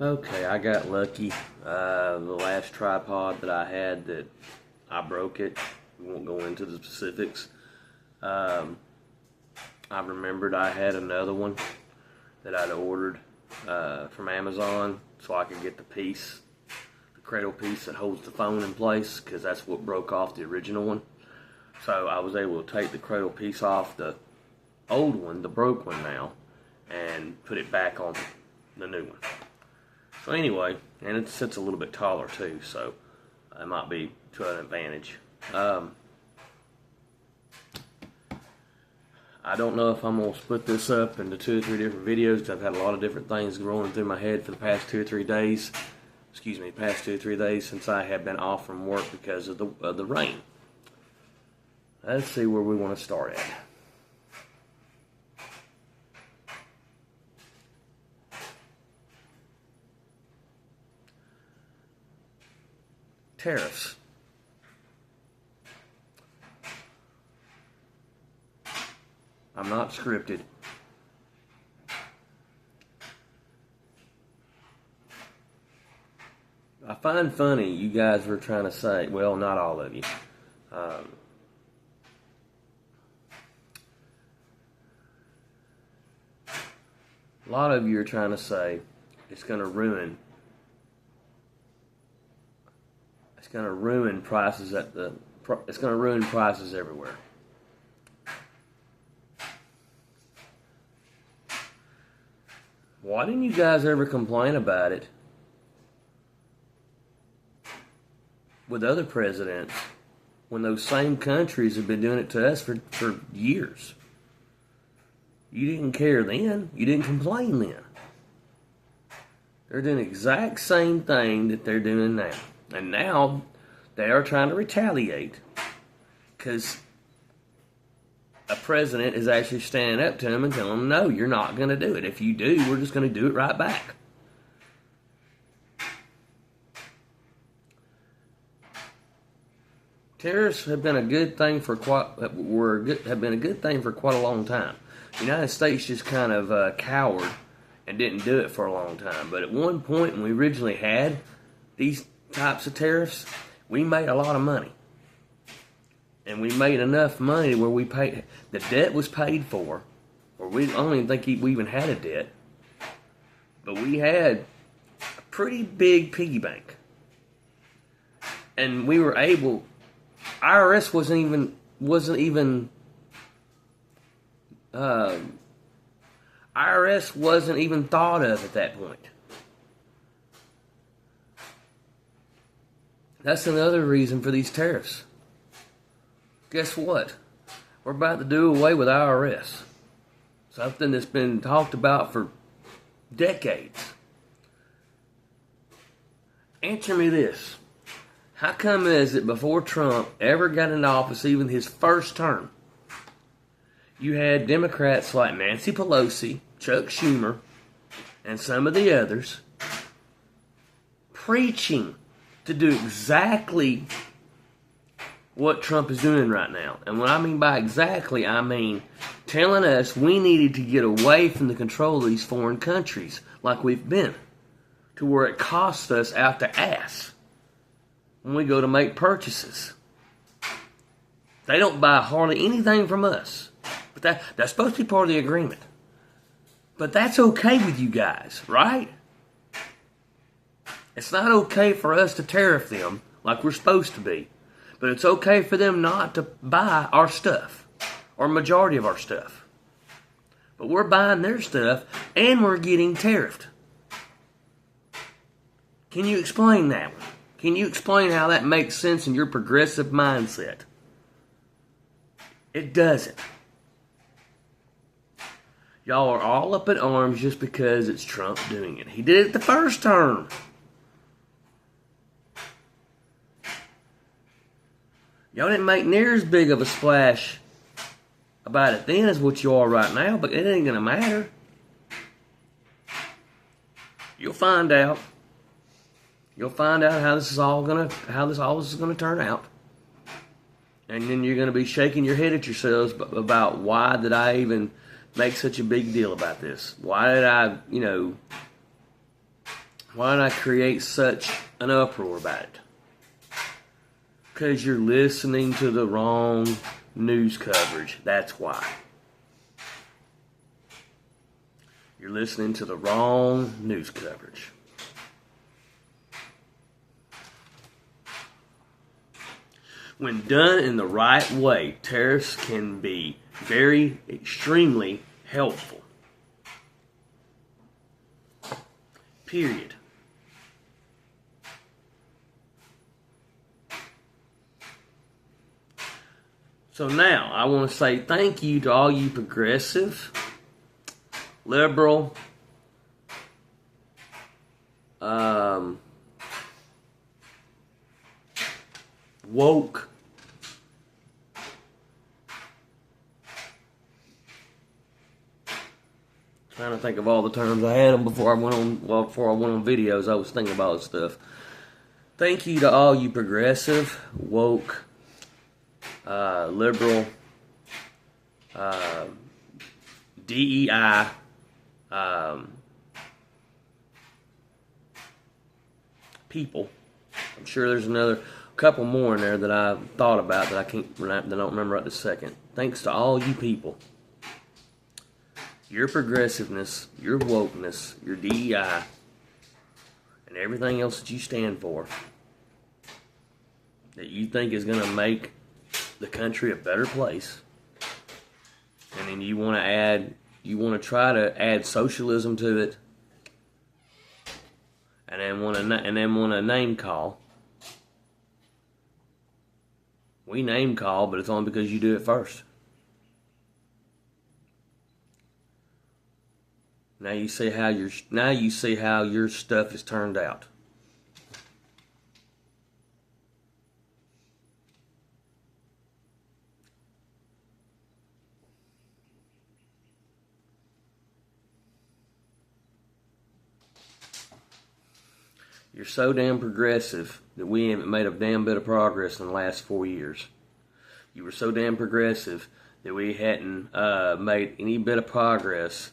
Okay, I got lucky. The last tripod that I had, that I broke it. We won't go into the specifics. Um, I remembered I had another one that I'd ordered from Amazon, so I could get the cradle piece that holds the phone in place, because that's what broke off the original one. So I was able to take the cradle piece off the old one, the broke one now, and put it back on the new one. So anyway, and it sits a little bit taller too, so it might be to an advantage. I don't know if I'm going to split this up into 2 or 3 different videos, because I've had a lot of different things rolling through my head for the past 2 or 3 days. Past 2 or 3 days since I have been off from work because of the rain. Let's see where we want to start at. Tariffs. I'm not scripted. I find funny you guys were trying to say, well, not all of you. Um, a lot of you are trying to say it's going to ruin prices it's going to ruin prices everywhere. Why didn't you guys ever complain about it with other presidents when those same countries have been doing it to us for years? You didn't care then. You didn't complain then. They're doing the exact same thing that they're doing now. And now they are trying to retaliate because a president is actually standing up to them and telling them, no, you're not going to do it. If you do, we're just going to do it right back. Tariffs have been a good thing for quite a long time. The United States just kind of cowered and didn't do it for a long time. But at one point, when we originally had these types of tariffs, we made a lot of money. And we made enough money where the debt was paid for, or I don't even think we even had a debt, but we had a pretty big piggy bank. And we were able, IRS IRS wasn't even thought of at that point. That's another reason for these tariffs. Guess what? We're about to do away with IRS. Something that's been talked about for decades. Answer me this. How come is it before Trump ever got into office, even his first term, you had Democrats like Nancy Pelosi, Chuck Schumer, and some of the others preaching to do exactly what Trump is doing right now? And what I mean by exactly, I mean telling us we needed to get away from the control of these foreign countries like we've been, to where it costs us out the ass when we go to make purchases. They don't buy hardly anything from us. But that's supposed to be part of the agreement. But that's okay with you guys, right? It's not okay for us to tariff them like we're supposed to be. But it's okay for them not to buy our stuff, or majority of our stuff. But we're buying their stuff, and we're getting tariffed. Can you explain that one? Can you explain how that makes sense in your progressive mindset? It doesn't. Y'all are all up in arms just because it's Trump doing it. He did it the first term. Y'all didn't make near as big of a splash about it then as what you are right now, but it ain't gonna matter. You'll find out. You'll find out how this is all gonna turn out. And then you're gonna be shaking your head at yourselves about why did I even make such a big deal about this? Why did I, Why did I create such an uproar about it? Because you're listening to the wrong news coverage. That's why. You're listening to the wrong news coverage. When done in the right way, tariffs can be very, extremely helpful. Period. So now, I want to say thank you to all you progressive, liberal, woke, trying to think of all the terms I had them before I went on videos. I was thinking about this stuff. Thank you to all you progressive, woke, liberal, DEI, people. I'm sure there's another couple more in there that I thought about that I don't remember right this second. Thanks to all you people. Your progressiveness, your wokeness, your DEI, and everything else that you stand for, that you think is going to make the country a better place, and then you want to try to add socialism to it, and then want to name call. We name call, but it's only because you do it first. Now you see how your stuff is turned out. You're so damn progressive that we haven't made a damn bit of progress in the last 4 years. You were so damn progressive that we hadn't made any bit of progress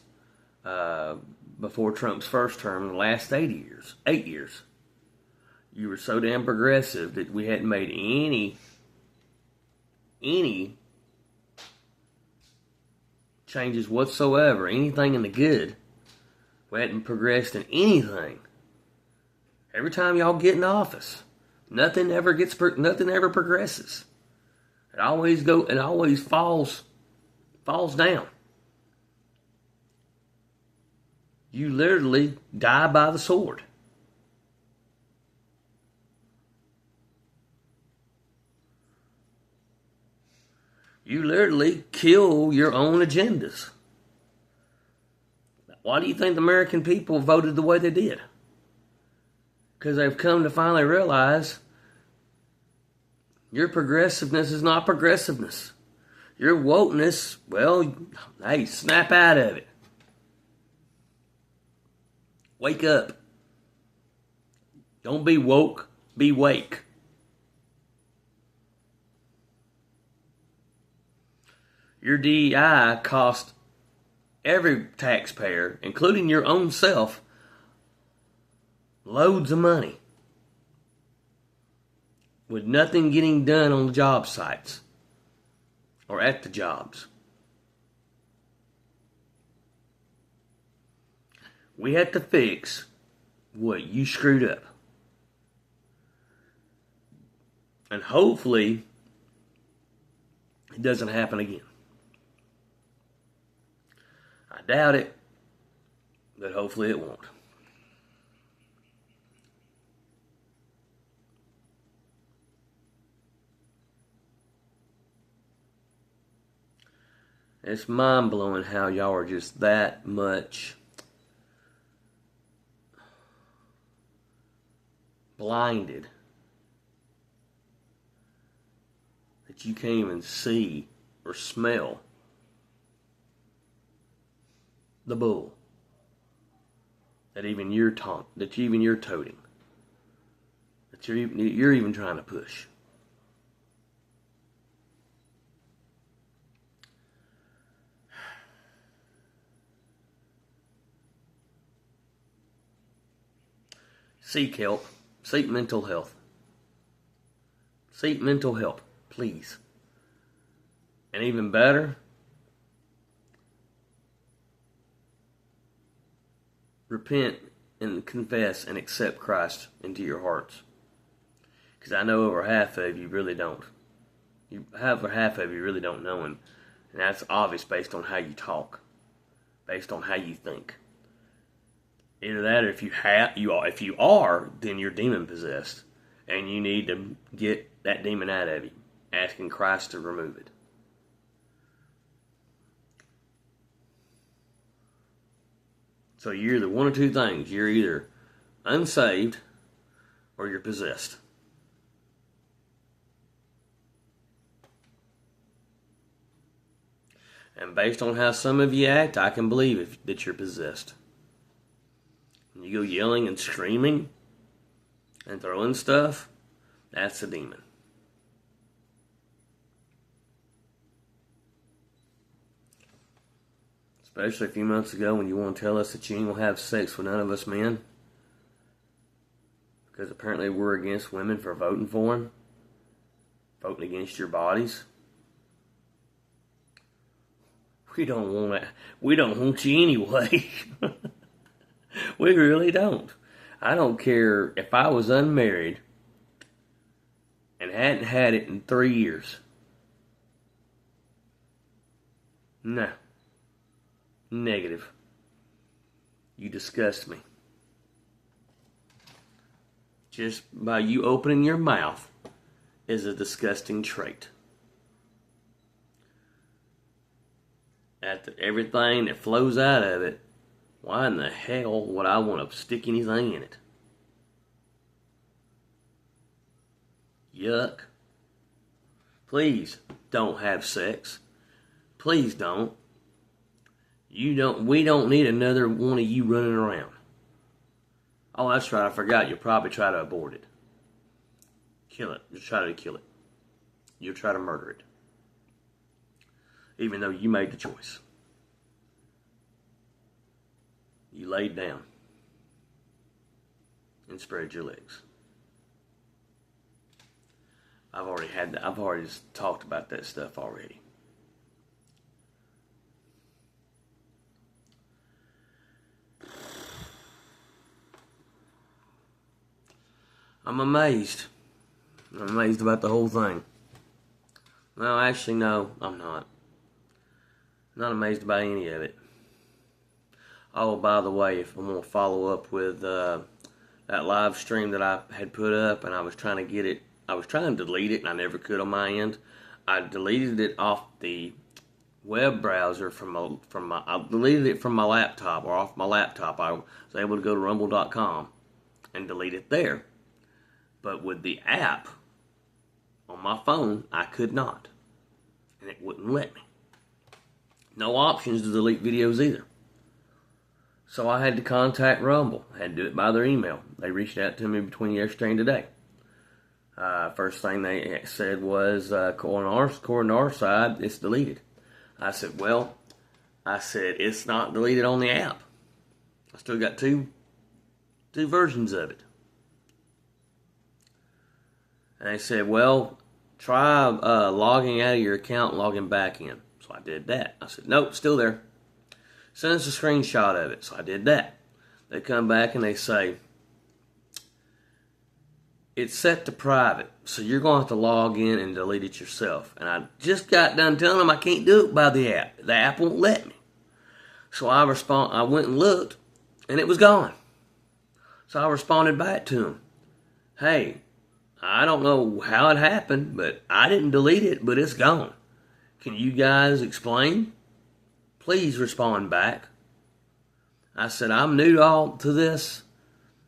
before Trump's first term in the last 8 years. 8 years. You were so damn progressive that we hadn't made any changes whatsoever, anything in the good. We hadn't progressed in anything. Every time y'all get in office, nothing ever progresses. It always falls down. You literally die by the sword. You literally kill your own agendas. Why do you think the American people voted the way they did? Because they've come to finally realize your progressiveness is not progressiveness. Your wokeness, well, hey, snap out of it. Wake up. Don't be woke, be wake. Your DEI cost every taxpayer, including your own self, loads of money with nothing getting done on the job sites or at the jobs. We have to fix what you screwed up. And hopefully it doesn't happen again. I doubt it, but hopefully it won't. It's mind-blowing how y'all are just that much blinded that you can't even see or smell the bull that even you're toting, that you're even trying to push. Seek help. Seek mental health. Seek mental help, please. And even better, repent and confess and accept Christ into your hearts. Because I know over half of you really don't. Over half of you really don't know Him. And that's obvious based on how you talk. Based on how you think. Either that or if you are, then you're demon possessed. And you need to get that demon out of you. Asking Christ to remove it. So you're either one of two things. You're either unsaved or you're possessed. And based on how some of you act, I can believe that you're possessed. When you go yelling and screaming and throwing stuff, that's a demon. Especially a few months ago when you want to tell us that you ain't going to have sex with none of us men. Because apparently we're against women for voting for them. Voting against your bodies. We don't want you anyway. We really don't. I don't care if I was unmarried and hadn't had it in 3 years. No. Negative. You disgust me. Just by you opening your mouth is a disgusting trait. Everything that flows out of it, why in the hell would I want to stick anything in it? Yuck. Please don't have sex. Please don't. We don't need another one of you running around. Oh, that's right, I forgot. You'll probably try to abort it. Kill it. You'll try to kill it. You'll try to murder it. Even though you made the choice. You laid down and spread your legs. I've already talked about that stuff already. I'm amazed. I'm amazed about the whole thing. No, actually, no, I'm not. I'm not amazed by any of it. Oh, by the way, if I'm going to follow up with that live stream that I had put up, and I was trying to delete it, and I never could on my end. I deleted it off the web browser I deleted it from my laptop, or off my laptop. I was able to go to rumble.com and delete it there. But with the app on my phone, I could not. And it wouldn't let me. No options to delete videos either. So I had to contact Rumble. I had to do it by their email. They reached out to me between yesterday and today. First thing they said was, according to our side, it's deleted. I said, it's not deleted on the app. I still got two versions of it. And they said, try logging out of your account and logging back in. So I did that. I said, nope, still there. Send us a screenshot of it. So I did that. They come back and they say, it's set to private, so you're going to have to log in and delete it yourself. And I just got done telling them I can't do it by the app. The app won't let me. So I went and looked, and it was gone. So I responded back to them. Hey, I don't know how it happened, but I didn't delete it, but it's gone. Can you guys explain? Please respond back. I said, I'm new to this.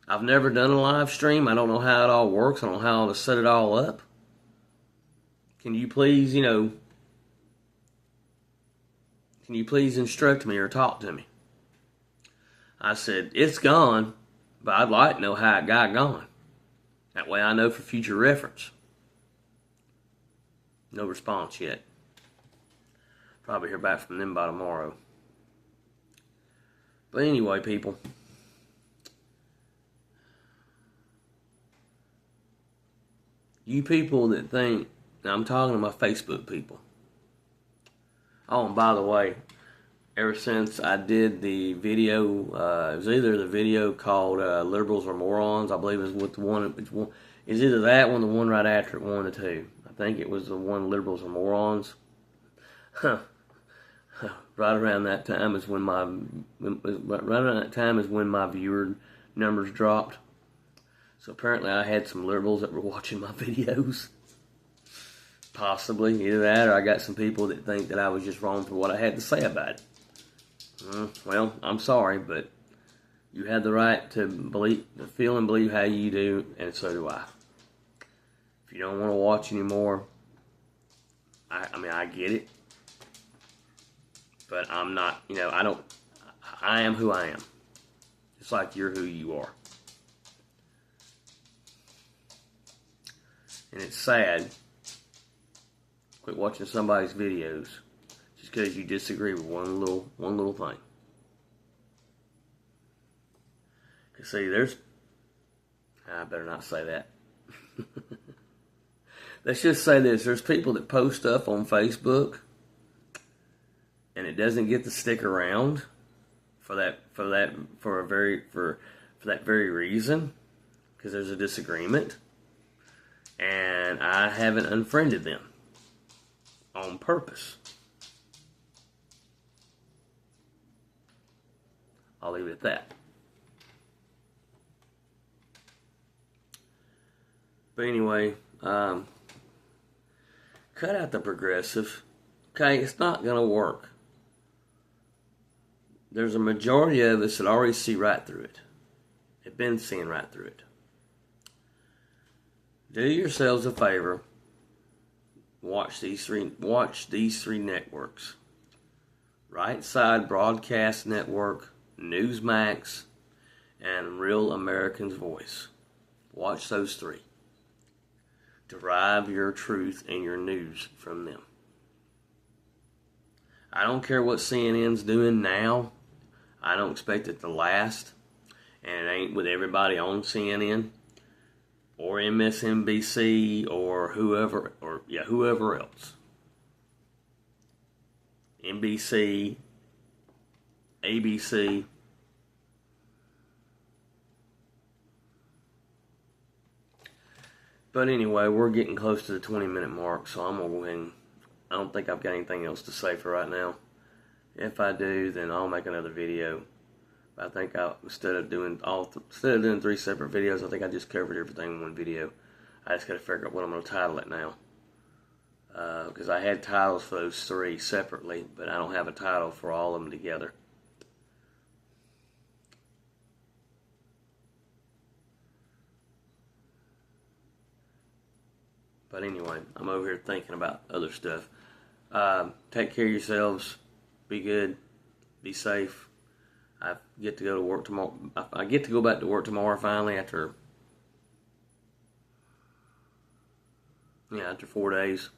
I've never done a live stream. I don't know how it all works. I don't know how to set it all up. Can you please, instruct me or talk to me? I said, it's gone, but I'd like to know how it got gone. That way I know for future reference. No response yet. Probably hear back from them by tomorrow. But anyway, people. You people that think, now I'm talking to my Facebook people. Oh, and by the way, ever since I did the video, it was either the video called Liberals Are Morons, I believe is what the one, is either that one, the one right after it, one or two. I think it was the one Liberals Are Morons. Huh. Right around that time is when my viewer numbers dropped. So apparently I had some liberals that were watching my videos. Possibly, either that or I got some people that think that I was just wrong for what I had to say about it. Well, I'm sorry, but you have the right to feel and believe how you do, and so do I. If you don't want to watch anymore, I get it. But I'm not, I am who I am. It's like you're who you are. And it's sad. Quit watching somebody's videos just because you disagree with one little thing. Cause see, I better not say that. Let's just say this: there's people that post stuff on Facebook, and it doesn't get to stick around for that very reason, because there's a disagreement, and I haven't unfriended them on purpose. I'll leave it at that. But anyway, cut out the progressive. Okay, it's not going to work. There's a majority of us that already see right through it. Have been seeing right through it. Do yourselves a favor. Watch these three networks. Right Side Broadcast Network, Newsmax, and Real American's Voice. Watch those three. Derive your truth and your news from them. I don't care what CNN's doing now. I don't expect it to last. And it ain't with everybody on CNN or MSNBC or whoever else. NBC, ABC. But anyway, we're getting close to the 20-minute mark, so I'm going to go ahead and I don't think I've got anything else to say for right now. If I do, then I'll make another video. I think instead of doing 3 separate videos, I think I just covered everything in one video. I just got to figure out what I'm going to title it now. Because I had titles for those 3 separately, but I don't have a title for all of them together. But anyway, I'm over here thinking about other stuff. Take care of yourselves. Be good. Be safe. I get to go to work tomorrow. I get to go back to work tomorrow finally after 4 days.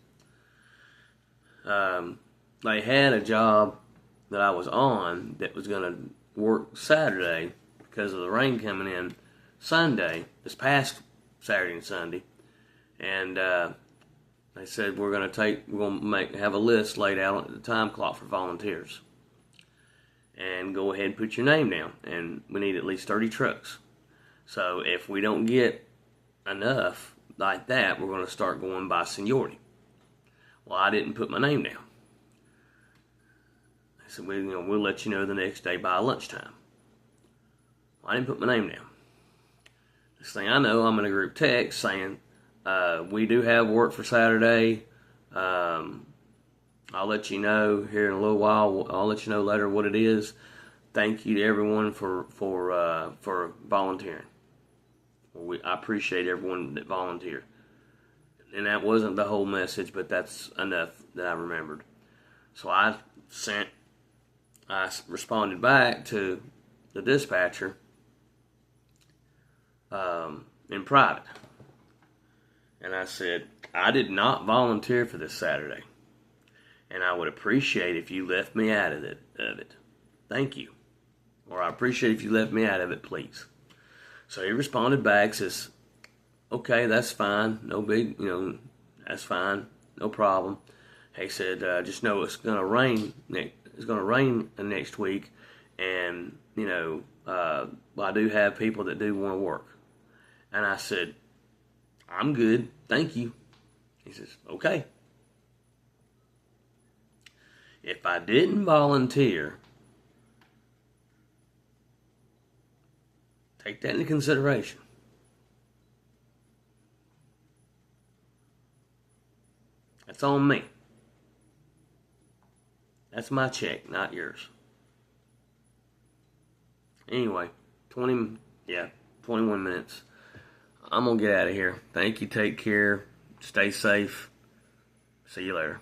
They had a job that I was on that was going to work Saturday because of the rain coming in Sunday, this past Saturday and Sunday. And they said we're going to have a list laid out at the time clock for volunteers, and go ahead and put your name down. And we need at least 30 trucks. So if we don't get enough like that, we're going to start going by seniority. Well, I didn't put my name down. They said we'll let you know the next day by lunchtime. Well, I didn't put my name down. Next thing I know, I'm in a group text saying, we do have work for Saturday. I'll let you know here in a little while. I'll let you know later what it is. Thank you to everyone for volunteering. I appreciate everyone that volunteered. And that wasn't the whole message, but that's enough that I remembered. So I responded back to the dispatcher in private. And I said, I did not volunteer for this Saturday. And I would appreciate if you left me out of it. Thank you. Or I appreciate if you left me out of it, please. So he responded back, says, Okay, that's fine. No big, that's fine. No problem. He said, just know it's gonna rain. It's gonna rain next week, and I do have people that do want to work. And I said, I'm good, thank you. He says, okay. If I didn't volunteer, take that into consideration. That's on me. That's my check, not yours. Anyway, 21 minutes. I'm going to get out of here. Thank you. Take care. Stay safe. See you later.